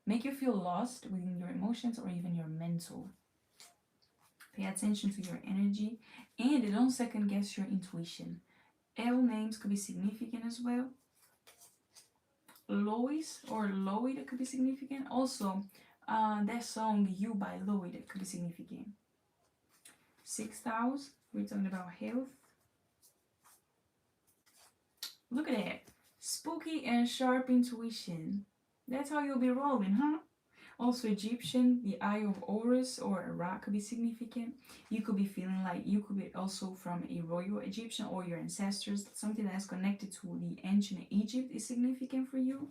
[SPEAKER 1] lost within your emotions or even your mental. Pay attention to your energy and don't second guess your intuition. L names could be significant as well. Lois or Lloyd could be significant. Also, that song You by Lloyd could be significant. Sixth house, we're talking about health. Look at that. Spooky and sharp intuition. That's how you'll be rolling, huh? Also, Egyptian, the Eye of Horus or a rock could be significant. You could be feeling like you could be also from a royal Egyptian or your ancestors. Something that's connected to the ancient Egypt is significant for you.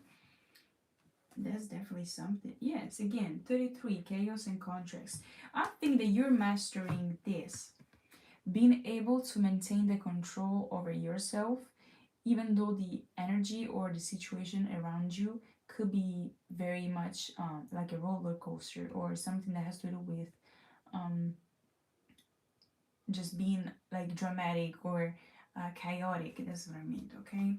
[SPEAKER 1] That's definitely something. Yes, again, 33, chaos and contrast. I think that you're mastering this. Being able to maintain the control over yourself, even though the energy or the situation around you could be very much like a roller coaster or something that has to do with just being like dramatic or chaotic. That's what I mean, okay?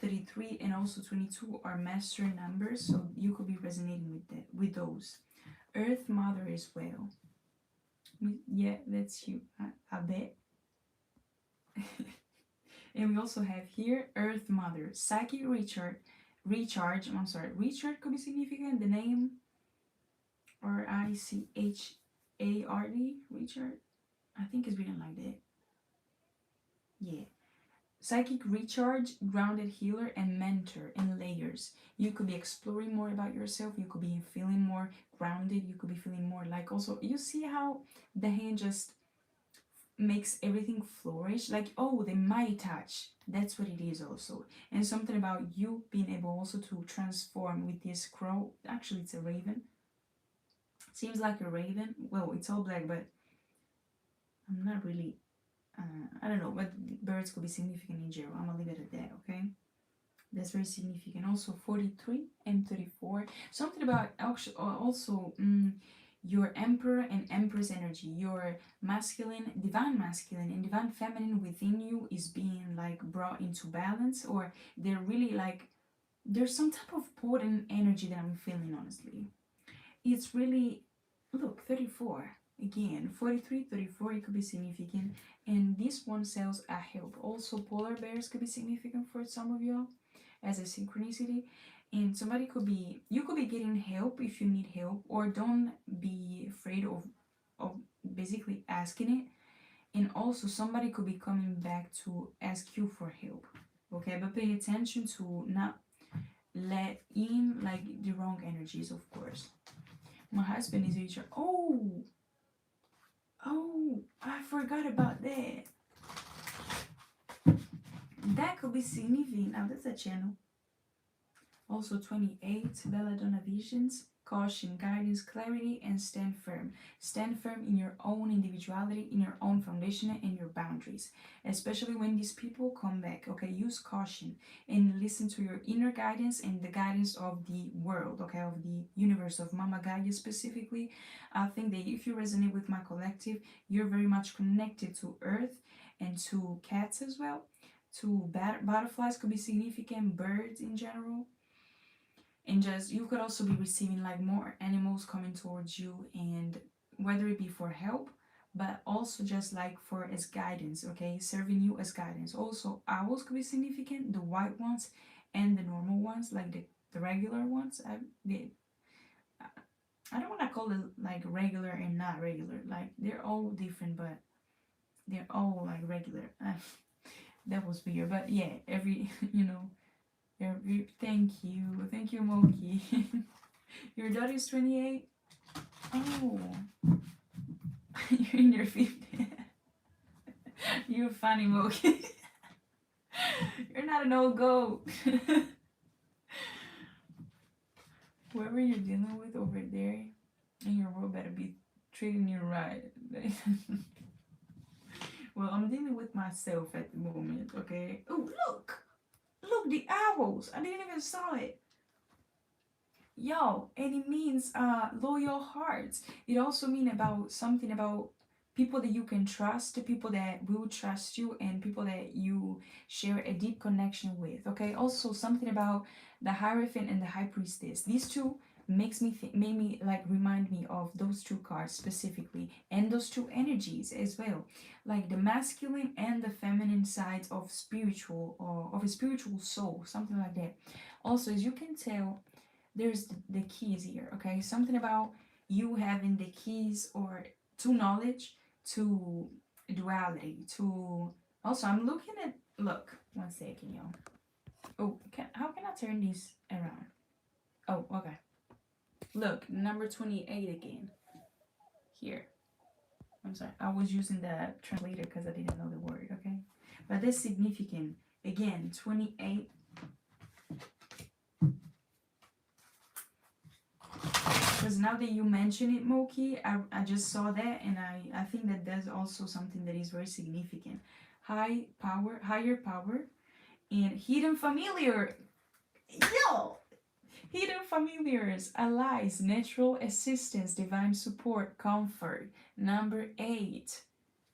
[SPEAKER 1] 33 and also 22 are master numbers, so you could be resonating with those. Earth Mother as well. Yeah, that's you. I bet. And we also have here Earth Mother, Psychic Richard. Richard could be significant, the name, or Richard, Richard. I think it's written like that. Yeah. Psychic recharge, grounded healer, and mentor in layers. You could be exploring more about yourself. You could be feeling more grounded. You could be feeling more like also, you see how the hand just makes everything flourish, like, oh, the mighty touch. That's what it is also. And something about you being able also to transform with this crow. Actually, it's a raven. Seems like a raven. Well, it's all black, but I'm not really I don't know, but birds could be significant in general. I'm gonna leave it at that, okay? That's very significant. Also 43 and 34. Something about also your emperor and empress energy, your masculine, divine masculine and divine feminine within you is being like brought into balance, or they're really like, there's some type of potent energy that I'm feeling, honestly. It's really, look, 34 again, 43, 34, it could be significant. And this one sells a help. Also, polar bears could be significant for some of y'all as a synchronicity. And somebody could be, you could be getting help if you need help, or don't be afraid of basically asking it. And also, somebody could be coming back to ask you for help. Okay, but pay attention to not let in like the wrong energies, of course. My husband is Richard. Oh, I forgot about that. That could be significant. Now that's a channel. Also 28, Belladonna Visions. caution, guidance, clarity, and stand firm. Stand firm in your own individuality, in your own foundation, and your boundaries. Especially when these people come back, okay? Use caution and listen to your inner guidance and the guidance of the world, okay? Of the universe, of Mama Gaia specifically. I think that if you resonate with my collective, you're very much connected to Earth and to cats as well. To butterflies could be significant, birds in general, and just you could also be receiving like more animals coming towards you, and whether it be for help but also just like for as guidance, okay, serving you as guidance. Also owls could be significant, the white ones and the normal ones, like the regular ones. I don't want to call it like regular and not regular, like they're all different but they're all like regular. That was weird, but yeah, every thank you, Moki. Your daughter is 28. Oh, you're in your 50s. You're funny, Moki. You're not an old goat. Whoever you're dealing with over there in your world better be treating you right. Well, I'm dealing with myself at the moment, okay? Oh, look! Look, the owls! I didn't even saw it. Yo, and it means loyal hearts. It also means about something about people that you can trust, the people that will trust you, and people that you share a deep connection with. Okay, also something about the Hierophant and the High Priestess. These two made me like remind me of those two cards specifically, and those two energies as well, like the masculine and the feminine sides of spiritual, or of a spiritual soul, something like that. Also, as you can tell, there's the keys here, okay? Something about you having the keys or to knowledge, to duality, to also I'm looking at, look, one second, y'all. Oh, how can I turn these around? Oh, okay. Look, number 28 again. Here. I'm sorry, I was using the translator because I didn't know the word, okay? But that's significant. Again, 28. Because now that you mention it, Moki, I just saw that, and I think that there's also something that is very significant. Higher power, and hidden familiar. Yo! Hidden familiars, allies, natural assistance, divine support, comfort. Number 8.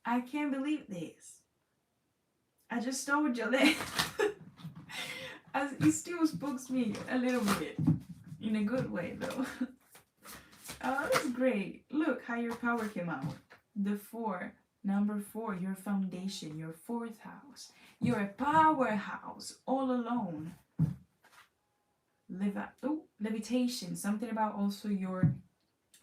[SPEAKER 1] I can't believe this. I just told you that. It still spooks me a little bit. In a good way, though. Oh, that's great. Look, higher power came out. The 4. Number 4, your foundation, your 4th house. You're a powerhouse all alone. Levitation. Something about also your...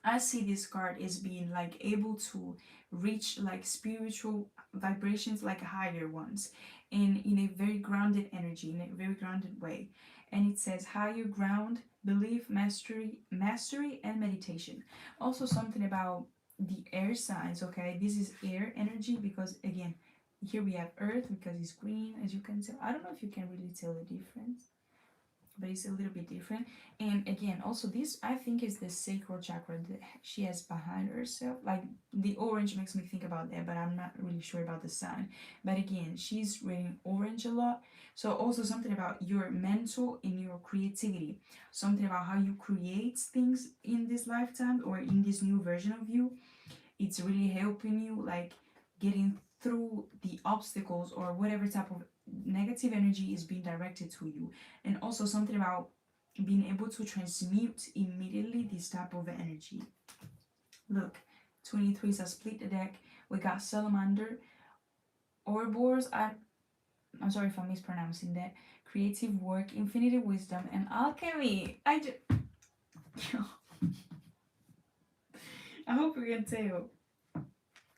[SPEAKER 1] I see this card as being like able to reach like spiritual vibrations, like higher ones, and in a very grounded energy, in a very grounded way. And it says higher ground, belief, mastery, and meditation. Also something about the air signs, okay? This is air energy because again, here we have earth because it's green, as you can tell. I don't know if you can really tell the difference, but it's a little bit different. And again, also this I think is the sacral chakra that she has behind herself. Like the orange makes me think about that, but I'm not really sure about the sign. But again, she's wearing orange a lot. So also something about your mental and your creativity, something about how you create things in this lifetime or in this new version of you. It's really helping you like getting through the obstacles or whatever type of negative energy is being directed to you. And also something about being able to transmute immediately this type of energy. Look, 23 is a split the deck. We got Salamander, Ouroboros, I'm sorry if I'm mispronouncing that, creative work, infinity wisdom, and alchemy. I hope you can tell.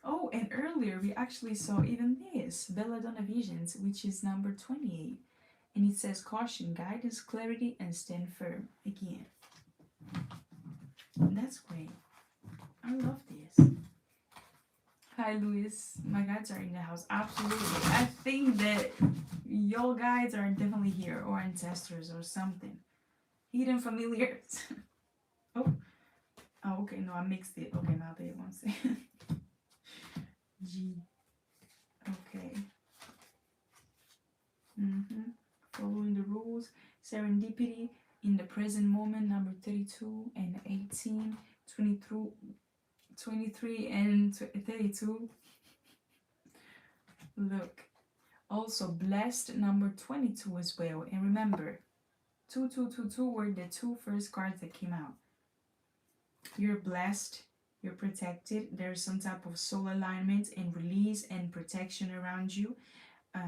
[SPEAKER 1] Oh, and earlier we actually saw even this, Belladonna Visions, which is number 28. And it says caution, guidance, clarity, and stand firm. Again. That's great. I love this. Hi, Luis. My guides are in the house. Absolutely. I think that your guides are definitely here, or ancestors or something. Hidden familiars. Oh, oh, okay. No, I mixed it. Okay, now they won't say G. Okay. Following the rules. Serendipity in the present moment. Number 32 and 18, 22, 23 and 32. Look. Also blessed, number 22 as well. And remember, 2222 were the two first cards that came out. You're blessed, you're protected. There's some type of soul alignment and release and protection around you.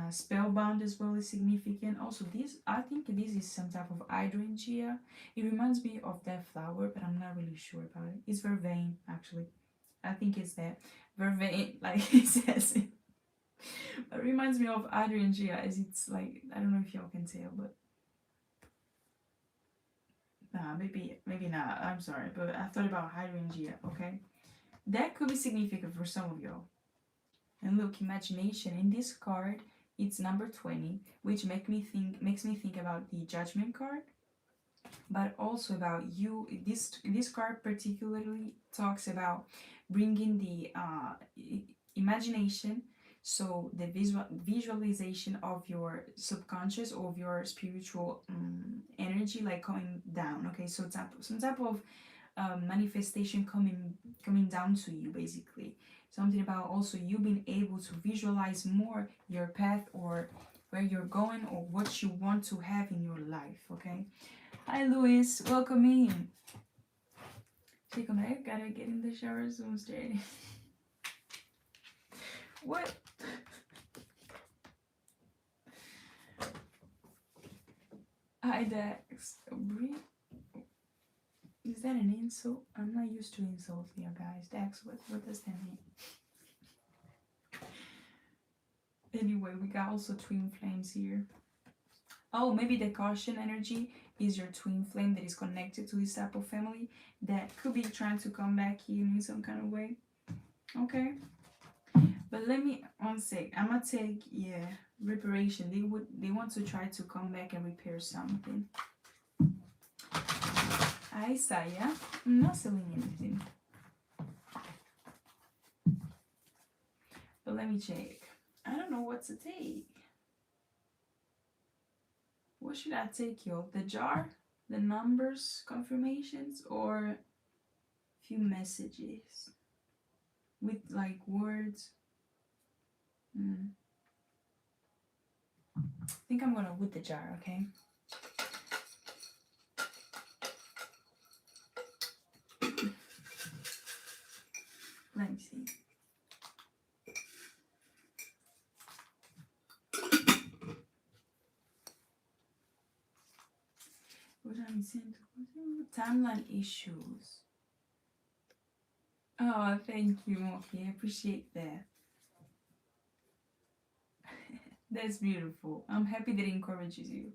[SPEAKER 1] Spellbound as well is significant. Also, this, I think this is some type of hydrangea. It reminds me of that flower, but I'm not really sure about it. It's vervain, actually. I think it's that vervain, like it says it. It reminds me of hydrangea, as it's like, I don't know if y'all can tell, but nah, maybe not. I'm sorry, but I thought about hydrangea. Okay, that could be significant for some of y'all. And look, imagination in this card, it's number 20, which makes me think about the judgment card, but also about you. This card particularly talks about bringing the imagination, so the visualization of your subconscious or of your spiritual energy, like coming down. Okay, so some type of manifestation coming down to you, basically. Something about also you being able to visualize more your path, or where you're going, or what you want to have in your life. Okay. Hi, Luis. Welcome in. Take a minute. Gotta get in the shower soon, straight. What? Hi, Dax. Is that an insult? I'm not used to insults here, guys. Dax, what does that mean? Anyway, we got also twin flames here. Oh, maybe the caution energy is your twin flame that is connected to this type of family that could be trying to come back here in some kind of way. Okay. But let me one sec. I'm gonna take reparation. They want to try to come back and repair something. Hi, Saya. I'm not selling anything. But let me check. I don't know what to take. What should I take, y'all? The jar? The numbers, confirmations, or a few messages? With like words? I think I'm gonna with the jar, okay? Let me see. What I'm saying? Timeline issues. Oh, thank you, Moki. I appreciate that. That's beautiful. I'm happy that it encourages you.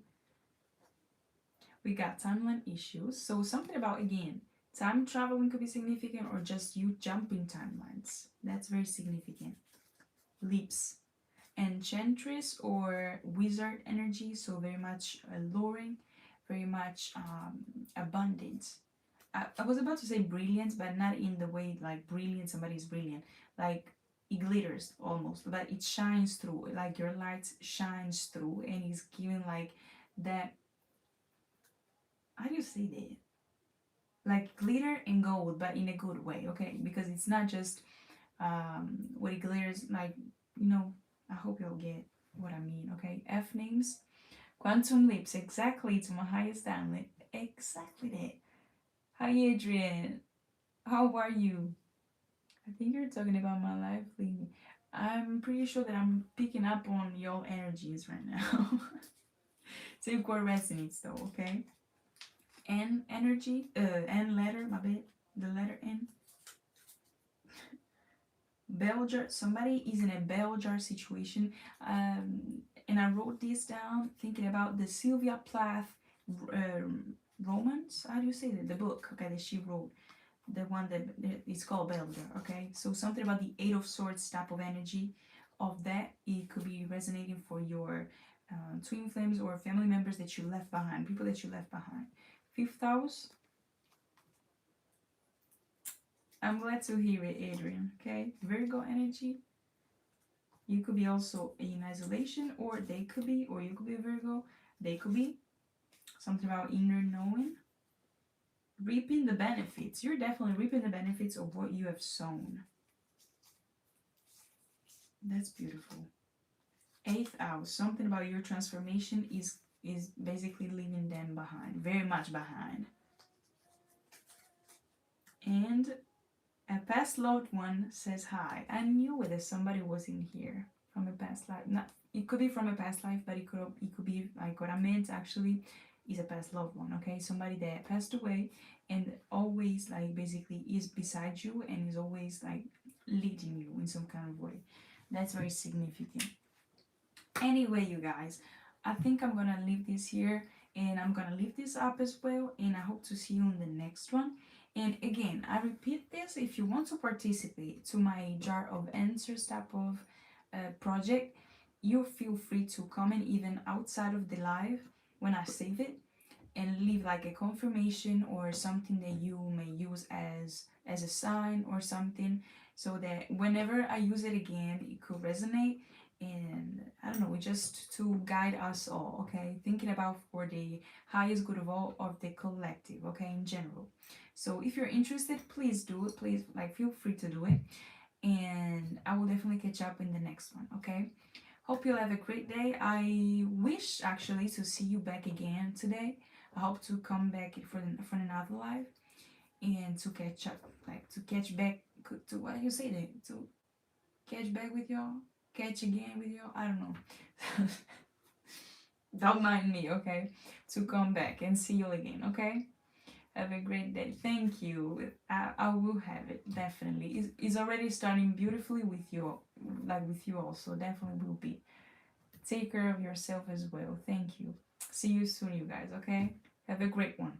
[SPEAKER 1] We got timeline issues. So something about, again, time traveling could be significant, or just you jumping timelines. That's very significant. Leaps. Enchantress or wizard energy. So very much alluring, very much abundance. I was about to say brilliant, but not in the way like brilliant, somebody's brilliant. Like it glitters almost, but it shines through. Like your light shines through, and it's giving like that. How do you say that? Like glitter and gold, but in a good way, okay? Because it's not just what it glitters, like, I hope you'll get what I mean, okay? F names, quantum leaps, exactly, to my highest download. Exactly that. Hi, Adrian. How are you? I think you're talking about my life, Lee. I'm pretty sure that I'm picking up on your energies right now. Save core resonates though, okay? N energy, N letter, my bad. The letter N. Bell jar. Somebody is in a bell jar situation. And I wrote this down thinking about the Sylvia Plath romance. How do you say that? The book, okay, that she wrote. The one that is called bell jar, okay? So something about the Eight of Swords type of energy of that. It could be resonating for your twin flames or family members that you left behind, people that you left behind. Fifth house. I'm glad to hear it, Adrian. Okay, Virgo energy. You could be also in isolation, or they could be, or you could be Virgo. They could be something about inner knowing. Reaping the benefits. You're definitely reaping the benefits of what you have sown. That's beautiful. Eighth house. Something about your transformation is basically leaving them behind, very much behind. And a past loved one says hi. I knew that somebody was in here from a past life. Not, it could be from a past life, but it could be like what I meant actually is a past loved one. Okay, somebody that passed away and always like basically is beside you and is always like leading you in some kind of way. That's very significant. Anyway, you guys, I think I'm gonna leave this here and I'm gonna leave this up as well, and I hope to see you on the next one. And again, I repeat this, if you want to participate to my jar of answers type of project, you feel free to comment even outside of the live when I save it, and leave like a confirmation or something that you may use as a sign or something, so that whenever I use it again it could resonate. And I don't know, just to guide us all, okay, thinking about for the highest good of all of the collective, okay, in general. So if you're interested, please do it, please, like, feel free to do it, and I will definitely catch up in the next one, okay. Hope you'll have a great day. I wish actually to see you back again today. I hope to come back for another live and to catch up, like to catch back to what you say there, to catch back with y'all, catch again with y'all. I don't know. Don't mind me, okay? To come back and see you again, okay? Have a great day. Thank you. I will have it definitely. It's already starting beautifully with you, like with you also. Definitely will be. Take care of yourself as well. Thank you. See you soon, you guys, okay? Have a great one.